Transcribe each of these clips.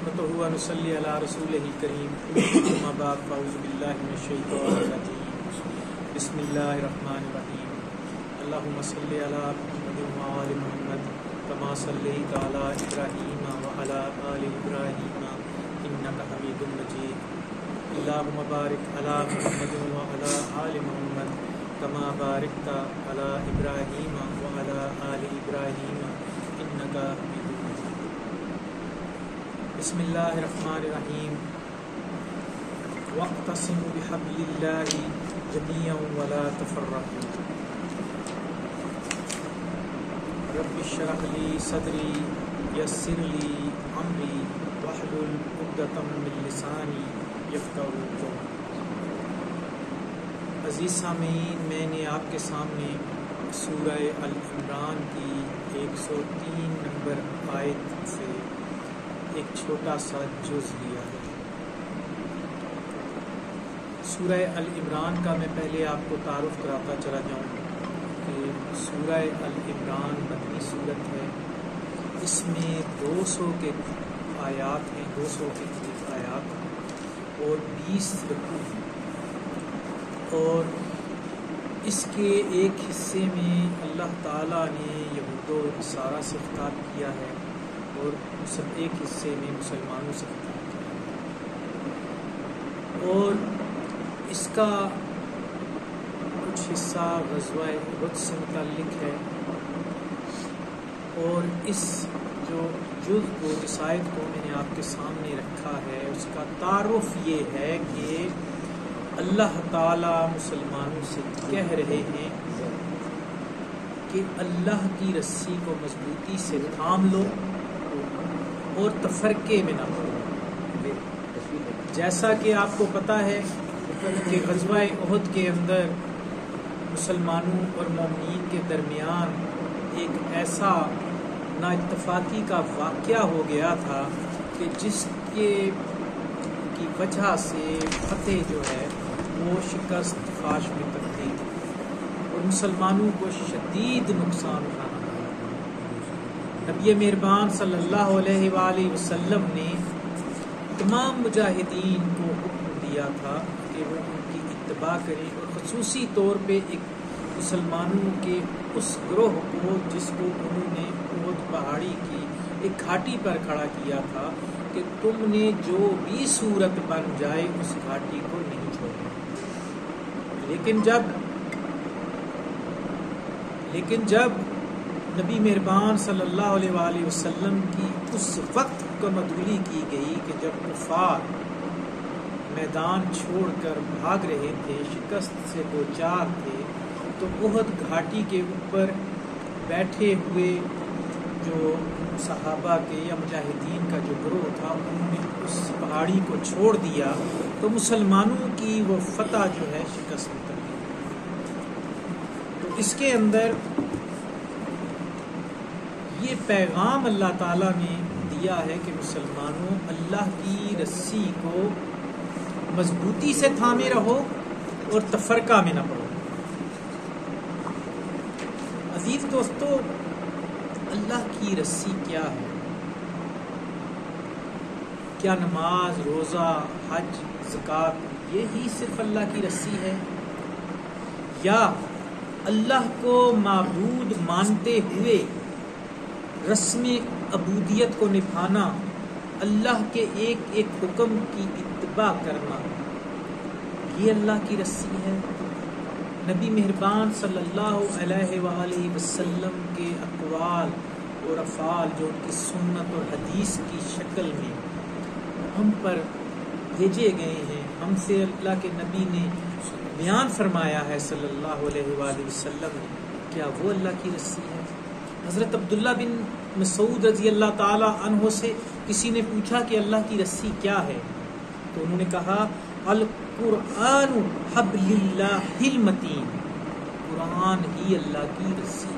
نحمده و نصلی علی رسولہ الکریم اما بعد فاعوذ باللہ من الشیطان الرجیم بسم اللہ الرحمن الرحیم اللہم صلی علی محمد و آل محمد کما صلیت علی ابراہیم و علی آل ابراہیم انک حمید مجید اللہم بارک علی محمد و علی آل محمد کما بارکت علی ابراہیم و علی آل ابراہیم انک حمید بسم اللہ الرحمن الرحیم واعتصموا بحبل اللہ جميعا ولا تفرقوا رب اشرح لی صدری یسر لی امری واحلل عقدۃ من لسانی یفقہوا قولی۔ عزیز سامعین، میں نے آپ کے سامنے سورہ العمران کی 103 نمبر آیت سے ایک چھوٹا سا جز لیا ہے۔ سورہ العمران کا میں پہلے آپ کو تعارف کراتا چلا جاؤں کہ سورہ العمران مدنی صورت ہے۔ اس میں 200 کے آیات ہیں، 200 کے قریب آیات اور 20 رکوع ہیں، اور اس کے ایک حصے میں اللہ تعالیٰ نے یہود و نصارہ سے خطاب کیا ہے اور ایک حصے میں مسلمانوں سے خطاب کیا، اور اس کا کچھ حصہ غزوہ احد سے متعلق ہے، اور اس جو جز کو اس آیت کو میں نے آپ کے سامنے رکھا ہے، اس کا تعارف یہ ہے کہ اللہ تعالیٰ مسلمانوں سے کہہ رہے ہیں کہ اللہ کی رسی کو مضبوطی سے تھام لو اور تفرقے میں نہ پڑو۔ جیسا کہ آپ کو پتہ ہے کہ غزوہ احد کے اندر مسلمانوں اور مومنین کے درمیان ایک ایسا نا اتفاقی کا واقعہ ہو گیا تھا کہ جس کی وجہ سے فتح جو ہے وہ شکست فاش میں تبدیل اور مسلمانوں کو شدید نقصان اٹھانا پڑا۔ نبی مہربان صلی اللہ علیہ وآلہ وسلم نے تمام مجاہدین کو حکم دیا تھا کہ وہ ان کی اتباع کریں، اور خصوصی طور پہ ایک مسلمانوں کے اس گروہ کو جس کو انہوں نے احد پہاڑی کی ایک گھاٹی پر کھڑا کیا تھا کہ تم نے جو بھی صورت بن جائے اس گھاٹی کو نہیں چھوڑنا۔ لیکن جب نبی مہربان صلی اللہ علیہ وآلہ وسلم کی اس وقت حکمتولی کی گئی کہ جب کفار میدان چھوڑ کر بھاگ رہے تھے، شکست سے دوچار تھے، تو احد گھاٹی کے اوپر بیٹھے ہوئے جو صحابہ کے یا مجاہدین کا جو گروہ تھا انہوں نے اس پہاڑی کو چھوڑ دیا، تو مسلمانوں کی وہ فتح جو ہے شکست میں تبدیل ہوئی۔ تو اس کے اندر یہ پیغام اللہ تعالیٰ نے دیا ہے کہ مسلمانوں اللہ کی رسی کو مضبوطی سے تھامے رہو اور تفرقہ میں نہ پڑو۔ عزیز دوستو، اللہ کی رسی کیا ہے؟ کیا نماز، روزہ، حج، زکوٰۃ یہی صرف اللہ کی رسی ہے، یا اللہ کو معبود مانتے ہوئے رسم عبودیت کو نبھانا، اللہ کے ایک ایک حکم کی اتباع کرنا، یہ اللہ کی رسی ہے؟ نبی مہربان صلی اللہ علیہ وآلہ وسلم کے اقوال اور افعال جو ان کی سنت اور حدیث کی شکل میں ہم پر بھیجے گئے ہیں، ہم سے اللہ کے نبی نے بیان فرمایا ہے صلی اللہ علیہ وآلہ وسلم نے، کیا وہ اللہ کی رسی ہے؟ حضرت عبداللہ بن مسعود رضی اللہ تعالی عنہ سے کسی نے پوچھا کہ اللہ کی رسی کیا ہے، تو انہوں نے کہا القرآن حبل اللہ المتین، قرآن ہی اللہ کی رسی۔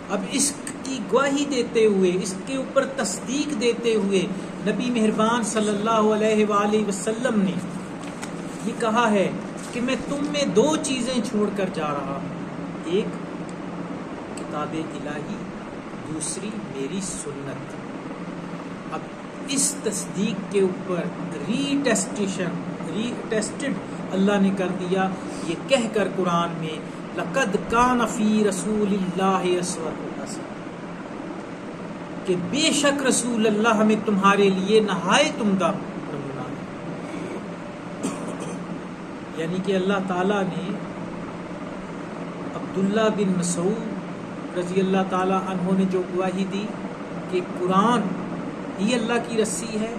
اب اس کی گواہی دیتے ہوئے، اس کے اوپر تصدیق دیتے ہوئے نبی مہربان صلی اللہ علیہ وآلہ وسلم نے یہ کہا ہے کہ میں تم میں 2 چیزیں چھوڑ کر جا رہا ہوں، ایک کتاب الہی، دوسری میری سنت۔ اب اس تصدیق کے اوپر ریٹیسٹڈ اللہ نے کر دیا یہ کہہ کر قرآن میں لقد کان فی رسول اللہ اسوۃ حسنہ، کہ بے شک رسول اللہ ہمیں تمہارے لیے نہایت عمدہ نمونہ ہے. یعنی کہ اللہ تعالیٰ نے عبداللہ بن مسعود رضی اللہ تعالیٰ عنہ نے جو گواہی دی کہ قرآن ہی اللہ کی رسی ہے،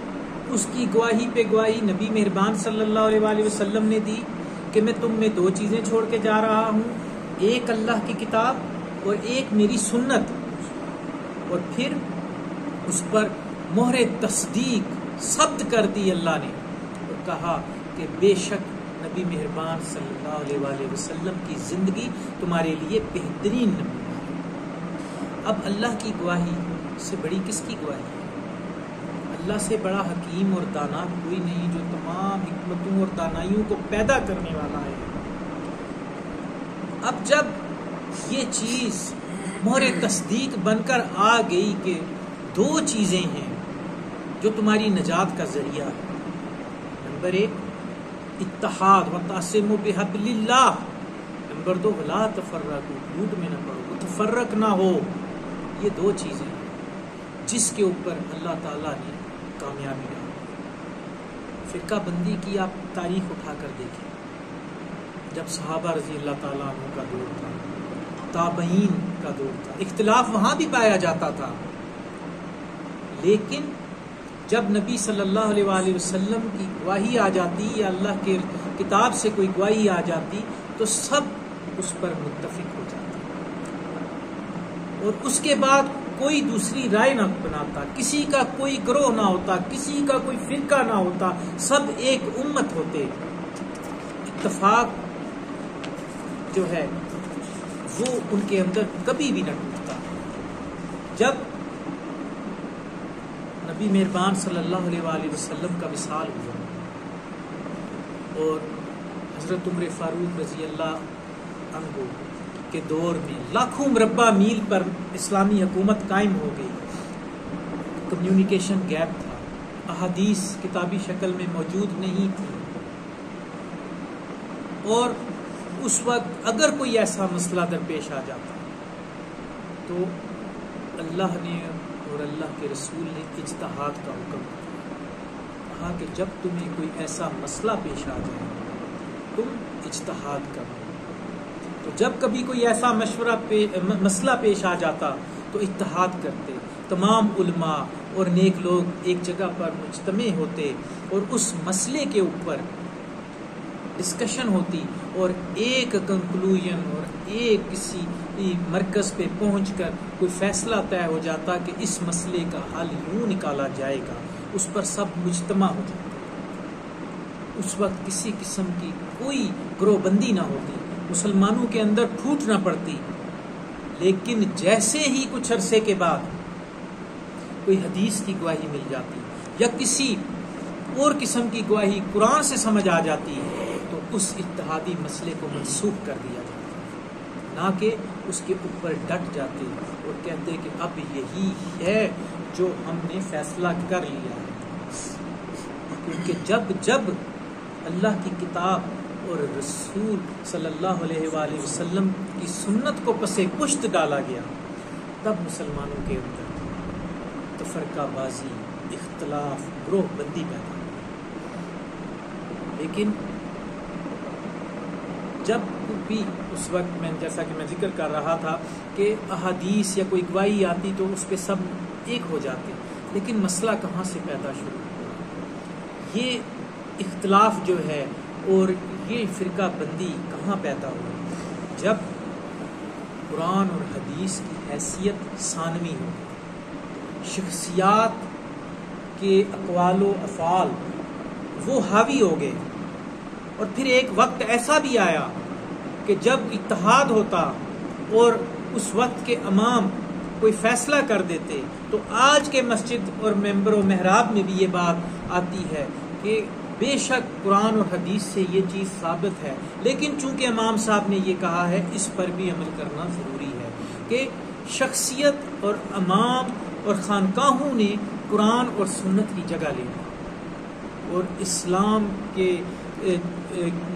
اس کی گواہی پہ گواہی نبی مہربان صلی اللہ علیہ وآلہ وسلم نے دی کہ میں تم میں دو چیزیں چھوڑ کے جا رہا ہوں، ایک اللہ کی کتاب اور ایک میری سنت. اور پھر اس پر مہر تصدیق ثبت کر دی اللہ نے اور کہا کہ بے شک نبی مہربان صلی اللہ علیہ وآلہ وسلم کی زندگی تمہارے لیے بہترین نمونہ ہے. اب اللہ کی گواہی سے بڑی کس کی گواہی ہے؟ اللہ سے بڑا حکیم اور دانا کوئی نہیں جو تمام حکمتوں اور دانائیوں کو پیدا کرنے والا ہے. اب جب یہ چیز مہر تصدیق بن کر آ گئی کہ دو چیزیں ہیں جو تمہاری نجات کا ذریعہ ہے، نمبر ایک اتحاد وتعصموا بحبل اللہ، نمبر دو ولا تفرقوا، جھوٹ میں نہ پڑو، تفرق نہ ہو. یہ دو چیزیں ہیں جس کے اوپر اللہ تعالیٰ نے کامیابی ڈالی. فرقہ بندی کی آپ تاریخ اٹھا کر دیکھیں، جب صحابہ رضی اللہ تعالیٰ عنہ کا دور تھا، تابعین کا دور تھا، اختلاف وہاں بھی پایا جاتا تھا، لیکن جب نبی صلی اللہ علیہ وآلہ وسلم کی گواہی آ جاتی یا اللہ کے کتاب سے کوئی گواہی آ جاتی تو سب اس پر متفق ہو جاتے اور اس کے بعد کوئی دوسری رائے نہ بناتا، کسی کا کوئی گروہ نہ ہوتا، کسی کا کوئی فرقہ نہ ہوتا، سب ایک امت ہوتے. اتفاق جو ہے وہ ان کے اندر کبھی بھی نہ ٹوٹتا. جب نبی مہربان صلی اللہ علیہ وآلہ وسلم کا وصال ہوا اور حضرت عمر فاروق رضی اللہ عنہ کے دور میں لاکھوں مربع میل پر اسلامی حکومت قائم ہو گئی، کمیونیکیشن گیپ تھا، احادیث کتابی شکل میں موجود نہیں تھی، اور اس وقت اگر کوئی ایسا مسئلہ درپیش آ جاتا تو اللہ نے اور اللہ کے رسول نے اجتہاد کا حکم دیا، کہا کہ جب تمہیں کوئی ایسا مسئلہ پیش آ جائے تم اجتہاد کرو. تو جب کبھی کوئی ایسا مسئلہ پیش آ جاتا تو اجتہاد کرتے، تمام علماء اور نیک لوگ ایک جگہ پر مجتمع ہوتے اور اس مسئلے کے اوپر ڈسکشن ہوتی اور ایک کنکلوژن اور ایک کسی مرکز پہ پہنچ کر کوئی فیصلہ طے ہو جاتا کہ اس مسئلے کا حل یوں نکالا جائے گا، اس پر سب مجتمع ہو جاتے. اس وقت کسی قسم کی کوئی گروہ بندی نہ ہوتی، مسلمانوں کے اندر پھوٹ نہ پڑتی. لیکن جیسے ہی کچھ عرصے کے بعد کوئی حدیث کی گواہی مل جاتی یا کسی اور قسم کی گواہی قرآن سے سمجھ آ جاتی تو اس اتحادی مسئلے کو منسوخ کر دیا جاتا، نہ کہ اس کے اوپر ڈٹ جاتے اور کہتے کہ اب یہی ہے جو ہم نے فیصلہ کر لیا ہے. کیونکہ جب اللہ کی کتاب اور رسول صلی اللہ علیہ وآلہ وسلم کی سنت کو پس پشت ڈالا گیا تب مسلمانوں کے اندر تفرقہ بازی، اختلاف، گروہ بندی پیدا ہوئی. لیکن جب بھی اس وقت میں جیسا کہ میں ذکر کر رہا تھا کہ احادیث یا کوئی گواہی آتی تو اس پہ سب ایک ہو جاتے، لیکن مسئلہ کہاں سے پیدا شروع ہوا؟ یہ اختلاف جو ہے اور یہ فرقہ بندی کہاں پیدا ہوئی؟ جب قرآن اور حدیث کی حیثیت ثانوی ہو، شخصیات کے اقوال و افعال وہ حاوی ہو گئے، اور پھر ایک وقت ایسا بھی آیا کہ جب اتحاد ہوتا اور اس وقت کے امام کوئی فیصلہ کر دیتے تو آج کے مسجد اور ممبر و محراب میں بھی یہ بات آتی ہے کہ بے شک قرآن اور حدیث سے یہ چیز ثابت ہے، لیکن چونکہ امام صاحب نے یہ کہا ہے اس پر بھی عمل کرنا ضروری ہے کہ شخصیت اور امام اور خانقاہوں نے قرآن اور سنت کی جگہ لینا اور اسلام کے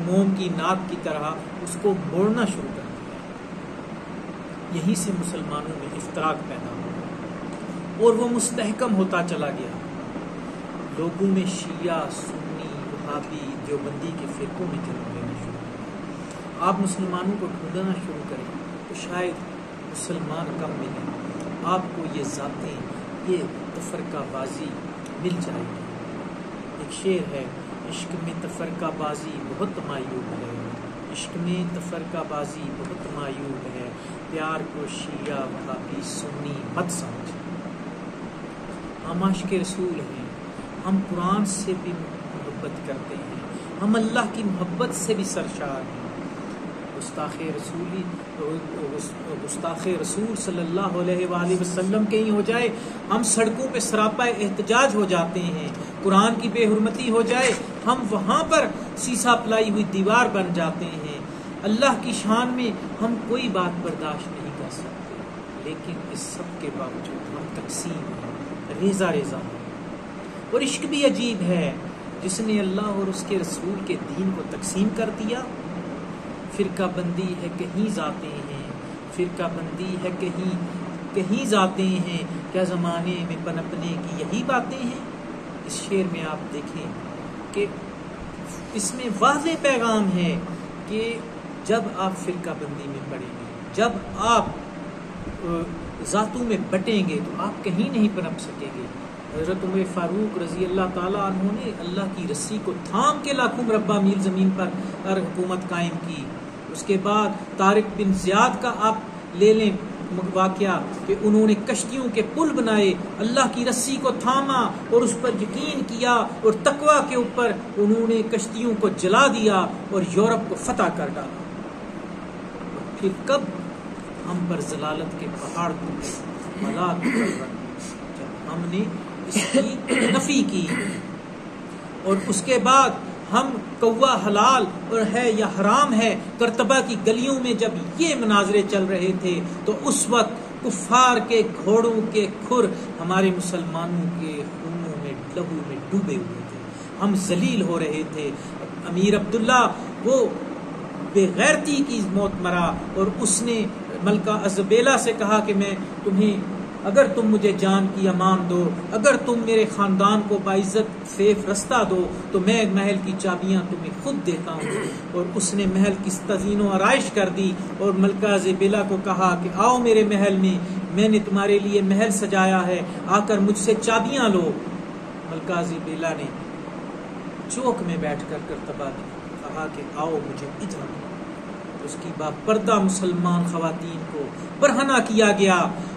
موم کی ناک کی طرح اس کو موڑنا شروع کر دیا۔ یہیں سے مسلمانوں میں افتراق پیدا ہوا اور وہ مستحکم ہوتا چلا گیا۔ لوگوں میں شیعہ، سنی، وہابی، دیوبندی کے فرقوں میں جنم لینا شروع ہوا۔ آپ مسلمانوں کو ڈھونڈنا شروع کریں تو شاید مسلمان کم ملیں، آپ کو یہ ذاتیں، یہ تفرقہ بازی مل جائے گی۔ ایک شعر ہے، عشق میں تفرقہ بازی بہت معیوب ہے، عشق میں تفرقہ بازی بہت معیوب ہے، پیار کو شیعہ وہابی سنی مت سمجھ۔ ہم عاشق رسول ہیں، ہم قرآن سے بھی محبت کرتے ہیں، ہم اللہ کی محبت سے بھی سرشار ہیں۔ گستاخ رسول صلی اللہ علیہ وآلہ وسلم کہیں ہو جائے، ہم سڑکوں پہ سراپا احتجاج ہو جاتے ہیں۔ قرآن کی بے حرمتی ہو جائے، ہم وہاں پر سیسا پلائی ہوئی دیوار بن جاتے ہیں۔ اللہ کی شان میں ہم کوئی بات برداشت نہیں کر سکتے، لیکن اس سب کے باوجود ہم تقسیم ہیں، ریزہ ریزہ ہیں۔ اور عشق بھی عجیب ہے، جس نے اللہ اور اس کے رسول کے دین کو تقسیم کر دیا۔ فرقہ بندی ہے کہیں ذاتیں ہیں، فرقہ بندی ہے کہیں ذاتیں ہیں، کیا زمانے میں پنپنے کی یہی باتیں ہیں۔ اس شعر میں آپ دیکھیں کہ اس میں واضح پیغام ہے کہ جب آپ فرقہ بندی میں پڑیں گے، جب آپ ذاتوں میں بٹیں گے تو آپ کہیں نہیں پنپ سکیں گے۔ حضرت عمر فاروق رضی اللہ تعالیٰ عنہ نے اللہ کی رسی کو تھام کے لاکھوں مربع میل زمین پر حکومت قائم کی۔ اس کے بعد طارق بن زیاد کا آپ لے لیں واقعہ کہ انہوں نے کشتیوں کے پل بنائے، اللہ کی رسی کو تھاما اور اس پر یقین کیا اور تقوی کے اوپر انہوں نے کشتیوں کو جلا دیا اور یورپ کو فتح کر ڈالا۔ پھر کب ہم پر ضلالت کے پہاڑ جب ہم نے اس کی نفی کی، اور اس کے بعد ہم کوا حلال اور ہے یا حرام ہے کرتبہ کی گلیوں میں جب یہ مناظرے چل رہے تھے تو اس وقت کفار کے گھوڑوں کے کھر ہمارے مسلمانوں کے خونوں میں لہو میں ڈوبے ہوئے تھے، ہم ذلیل ہو رہے تھے۔ امیر عبداللہ وہ بے غیرتی کی موت مرا اور اس نے ملکہ ازبیلا سے کہا کہ میں تمہیں، اگر تم مجھے جان کی امان دو، اگر تم میرے خاندان کو باعزت سیف رستہ دو تو میں محل کی چابیاں تمہیں خود دیتا ہوں۔ اور اس نے محل کی تزئین و آرائش کر دی اور ملکہ ازبیلا کو کہا کہ آؤ میرے محل میں نے تمہارے لیے محل سجایا ہے، آ کر مجھ سے چابیاں لو۔ ملکہ ازبیلا نے چوک میں بیٹھ کر کرتبہ نے کہا کہ آؤ مجھے اجازت دو۔ اس کی باپردہ مسلمان خواتین کو برہنہ کیا گیا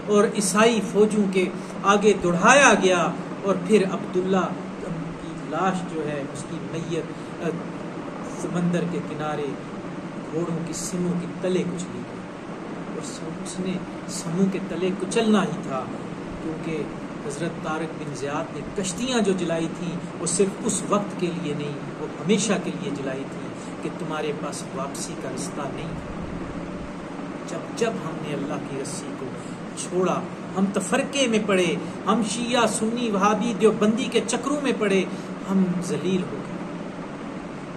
اور عیسائی فوجوں کے آگے دوڑایا گیا، اور پھر عبداللہ کی لاش جو ہے اس کی میت سمندر کے کنارے گھوڑوں کی سموں کے تلے کچلی گئی، اور اس نے سموں کے تلے کچلنا ہی تھا، کیونکہ حضرت طارق بن زیاد نے کشتیاں جو جلائی تھیں وہ صرف اس وقت کے لیے نہیں، وہ ہمیشہ کے لیے جلائی تھی کہ تمہارے پاس واپسی کا رستہ نہیں۔ جب ہم نے اللہ کی رسی کو چھوڑا، ہم تفرقے میں پڑے، ہم شیعہ سنی وہابی دیوبندی کے چکروں میں پڑے، ہم ذلیل ہو گئے۔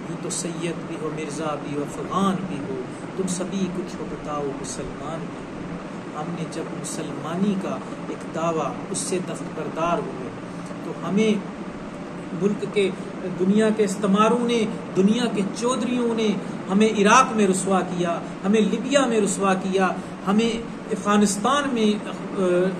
یوں تو سید بھی ہو، مرزا بھی ہو، افغان بھی ہو، تم سبھی کچھ ہو بتاؤ مسلمان بھی ہو۔ ہم نے جب مسلمانی کا ایک دعویٰ اس سے دستبردار ہوئے تو ہمیں ملک کے دنیا کے استعماروں نے، دنیا کے چودھریوں نے ہمیں عراق میں رسوا کیا، ہمیں لیبیا میں رسوا کیا، ہمیں افغانستان میں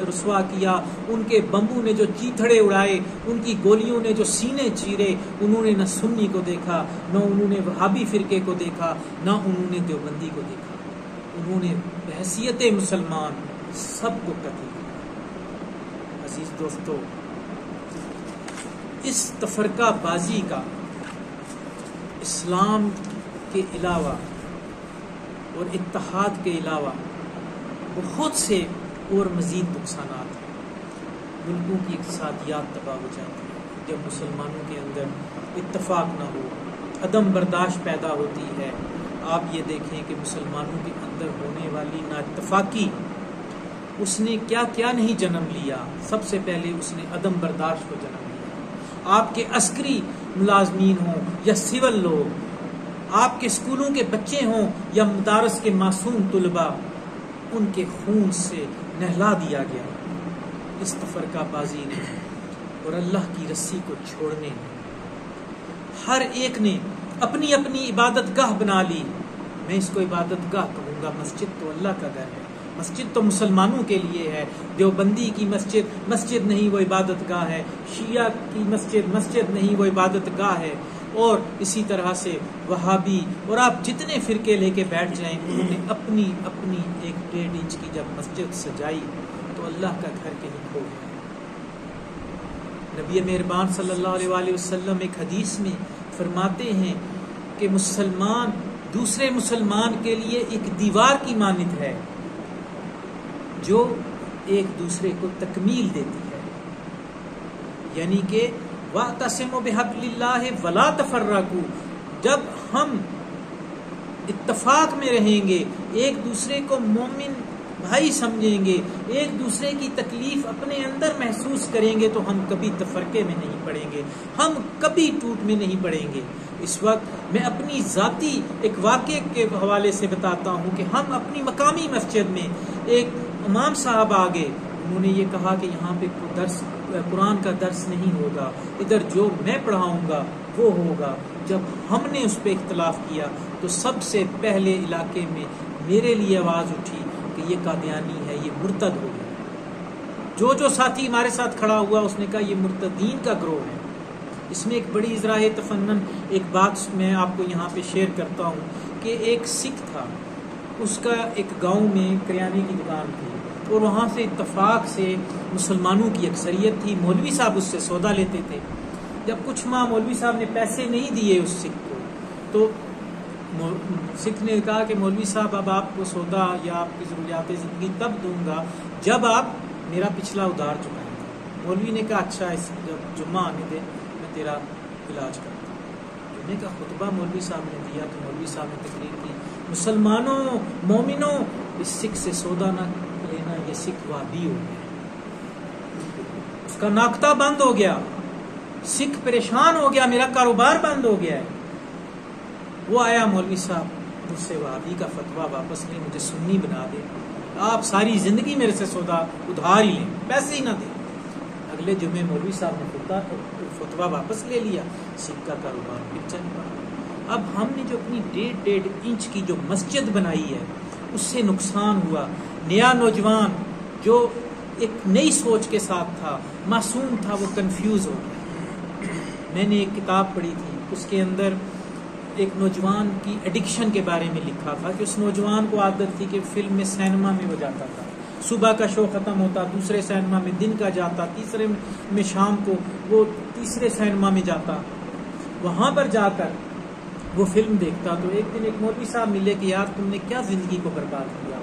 رسوا کیا۔ ان کے بمبوں نے جو چیتھڑے اڑائے، ان کی گولیوں نے جو سینے چیرے، انہوں نے نہ سنی کو دیکھا، نہ انہوں نے وہابی فرقے کو دیکھا، نہ انہوں نے دیوبندی کو دیکھا، انہوں نے بحیثیت مسلمان سب کو قتل کیا۔ عزیز دوستو، اس تفرقہ بازی کا اسلام کے علاوہ اور اتحاد کے علاوہ بہت سے اور مزید نقصانات ہیں۔ ملکوں کی اقتصادیات تباہ ہو جاتی ہے جب مسلمانوں کے اندر اتفاق نہ ہو، عدم برداشت پیدا ہوتی ہے۔ آپ یہ دیکھیں کہ مسلمانوں کے اندر ہونے والی نا اتفاقی اس نے کیا کیا نہیں جنم لیا. سب سے پہلے اس نے عدم برداشت کو جنم لیا. آپ کے عسکری ملازمین ہوں یا سول لوگ، آپ کے اسکولوں کے بچے ہوں یا مدارس کے معصوم طلباء، ان کے خون سے نہلا دیا گیا اس تفرقہ بازی نے اور اللہ کی رسی کو چھوڑنے نے. ہر ایک نے اپنی اپنی عبادت گاہ بنا لی. میں اس کو عبادت گاہ کہوں گا. مسجد تو اللہ کا گھر ہے، مسجد تو مسلمانوں کے لیے ہے. دیوبندی کی مسجد مسجد نہیں، وہ عبادت گاہ ہے. شیعہ کی مسجد مسجد نہیں، وہ عبادت گاہ ہے. اور اسی طرح سے وہابی اور آپ جتنے فرقے لے کے بیٹھ جائیں، انہوں نے اپنی اپنی 1.5 انچ کی جب مسجد سجائی تو اللہ کا گھر کہیں کھو گیا. نبی مہربان صلی اللہ علیہ وآلہ وسلم ایک حدیث میں فرماتے ہیں کہ مسلمان دوسرے مسلمان کے لیے ایک دیوار کی مانند ہے جو ایک دوسرے کو تکمیل دیتی ہے. یعنی کہ وَاعْتَصِمُوا بِحَبْلِ اللَّهِ وَلَا تَفَرَّقُوا، جب ہم اتفاق میں رہیں گے، ایک دوسرے کو مومن بھائی سمجھیں گے، ایک دوسرے کی تکلیف اپنے اندر محسوس کریں گے، تو ہم کبھی تفرقے میں نہیں پڑیں گے، ہم کبھی ٹوٹ میں نہیں پڑیں گے. اس وقت میں اپنی ذاتی ایک واقعے کے حوالے سے بتاتا ہوں کہ ہم اپنی مقامی مسجد میں ایک امام صاحب آگے، انہوں نے یہ کہا کہ یہاں پہ قرآن کا درس نہیں ہوگا، ادھر جو میں پڑھاؤں گا وہ ہوگا. جب ہم نے اس پہ اختلاف کیا تو سب سے پہلے علاقے میں میرے لیے آواز اٹھی کہ یہ قادیانی ہے، یہ مرتد ہو گیا. جو ساتھی ہمارے ساتھ کھڑا ہوا اس نے کہا یہ مرتدین کا گروہ ہے. اس میں ایک بڑی اذراء تفنن ایک بات میں آپ کو یہاں پہ شیئر کرتا ہوں کہ ایک سکھ تھا، اس کا ایک گاؤں میں کریانے کی دکان تھی اور وہاں سے اتفاق سے مسلمانوں کی اکثریت تھی. مولوی صاحب اس سے سودا لیتے تھے. جب کچھ ماہ مولوی صاحب نے پیسے نہیں دیے اس سکھ کو، تو سکھ نے کہا کہ مولوی صاحب اب آپ کو سودا یا آپ کی ضروریات زندگی تب دوں گا جب آپ میرا پچھلا ادھار چکائیں گے. مولوی نے کہا اچھا، اس جب جمعہ آنے دے میں تیرا علاج کرتا ہوں. جمعے کا خطبہ مولوی صاحب نے دیا تو مولوی صاحب نے تقریر کی، مسلمانوں مومنوں اس سکھ سے سودا نہ لینا، یہ سکھ وہابی ہو گیا، اس کا ناقتہ بند ہو گیا، سکھ پریشان ہو گیا، میرا کاروبار بند ہو گیا ہے. وہ آیا مولوی صاحب مجھ سے وہابی کا فتویٰ واپس لیں، مجھے سنی بنا دے، آپ ساری زندگی میرے سے سودا ادھار ہی لیں، پیسے ہی نہ دیں. اگلے جمعے مولوی صاحب نے فتویٰ واپس لے لیا، سکھ کا کاروبار پھر چل پڑا. اب ہم نے جو اپنی 1.5 انچ کی جو مسجد بنائی ہے اس سے نقصان ہوا. نیا نوجوان جو ایک نئی سوچ کے ساتھ تھا، معصوم تھا، وہ کنفیوز ہو گیا. میں نے ایک کتاب پڑھی تھی، اس کے اندر ایک نوجوان کی ایڈکشن کے بارے میں لکھا تھا کہ اس نوجوان کو عادت تھی کہ فلم میں سینما میں وہ جاتا تھا، صبح کا شو ختم ہوتا دوسرے سینما میں دن کا جاتا، تیسرے میں شام کو وہ تیسرے سینما میں جاتا، وہاں پر جا کر وہ فلم دیکھتا. تو ایک دن ایک مولوی صاحب ملے کہ یار تم نے کیا زندگی کو برباد کیا،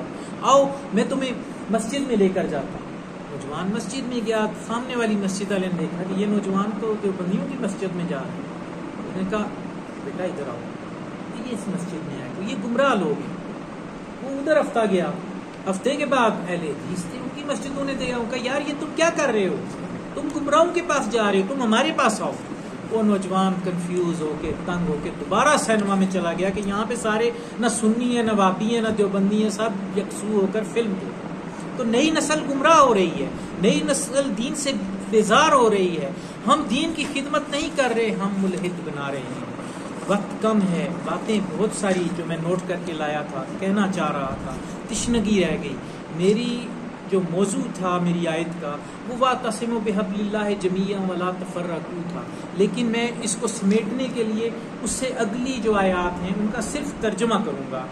آؤ میں تمہیں مسجد میں لے کر جاتا ہوں. نوجوان مسجد میں گیا، سامنے والی مسجد والے نے دیکھا کہ یہ نوجوان تو دیوبندیوں کی مسجد میں جا رہا ہے. انہوں نے کہا بیٹا ادھر آؤ، یہ اس مسجد میں آئے تو یہ گمراہ لوگ ہیں. وہ ادھر ہفتہ گیا، ہفتے کے بعد اہل حدیث تھے ان کی مسجدوں نے دیکھا، کہا یار یہ تم کیا کر رہے ہو، تم گمراہوں کے پاس جا رہے ہو، تم ہمارے پاس آؤ. وہ نوجوان کنفیوز ہو کے تنگ ہو کے دوبارہ سینما میں چلا گیا کہ یہاں پہ سارے نہ سنی ہیں نہ وابی ہیں نہ دیوبندی ہیں، سب یکسو ہو کر فلم دیکھ. تو نئی نسل گمراہ ہو رہی ہے، نئی نسل دین سے بیزار ہو رہی ہے. ہم دین کی خدمت نہیں کر رہے، ہم ملحد بنا رہے ہیں. وقت کم ہے، باتیں بہت ساری جو میں نوٹ کر کے لایا تھا کہنا چاہ رہا تھا، تشنگی رہ گئی. میری جو موضوع تھا میری آیت کا وہ وَاعْتَصِمُوا بِحَبْلِ اللَّهِ جَمِيعًا وَلَا تَفَرَّقُوا تھا، لیکن میں اس کو سمیٹنے کے لیے اس سے اگلی جو آیات ہیں ان کا صرف ترجمہ کروں گا.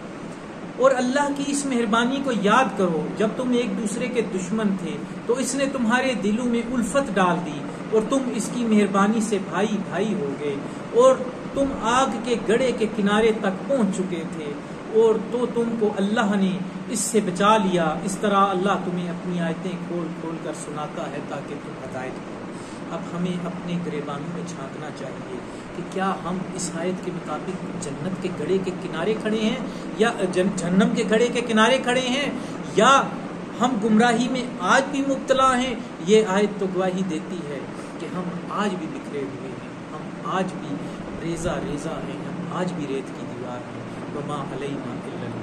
اور اللہ کی اس مہربانی کو یاد کرو، جب تم ایک دوسرے کے دشمن تھے تو اس نے تمہارے دلوں میں الفت ڈال دی اور تم اس کی مہربانی سے بھائی بھائی ہو گئے، اور تم آگ کے گڑھے کے کنارے تک پہنچ چکے تھے اور تو تم کو اللہ نے اس سے بچا لیا. اس طرح اللہ تمہیں اپنی آیتیں کھول کھول کر سناتا ہے تاکہ تم ہدایت کرو. اب ہمیں اپنے گریبانوں میں جھانکنا چاہیے کہ کیا ہم اس آیت کے مطابق جنت کے گڑھے کے کنارے کھڑے ہیں یا جہنم کے گڑھے کے کنارے کھڑے ہیں، یا ہم گمراہی میں آج بھی مبتلا ہیں، یہ آیت تو گواہی دیتی ہے کہ ہم آج بھی بکھرے ہوئے ہیں، ہم آج بھی ریزہ ریزہ ہیں، ہم آج بھی ریت کی دیوار ہیں۔ وما علینا الا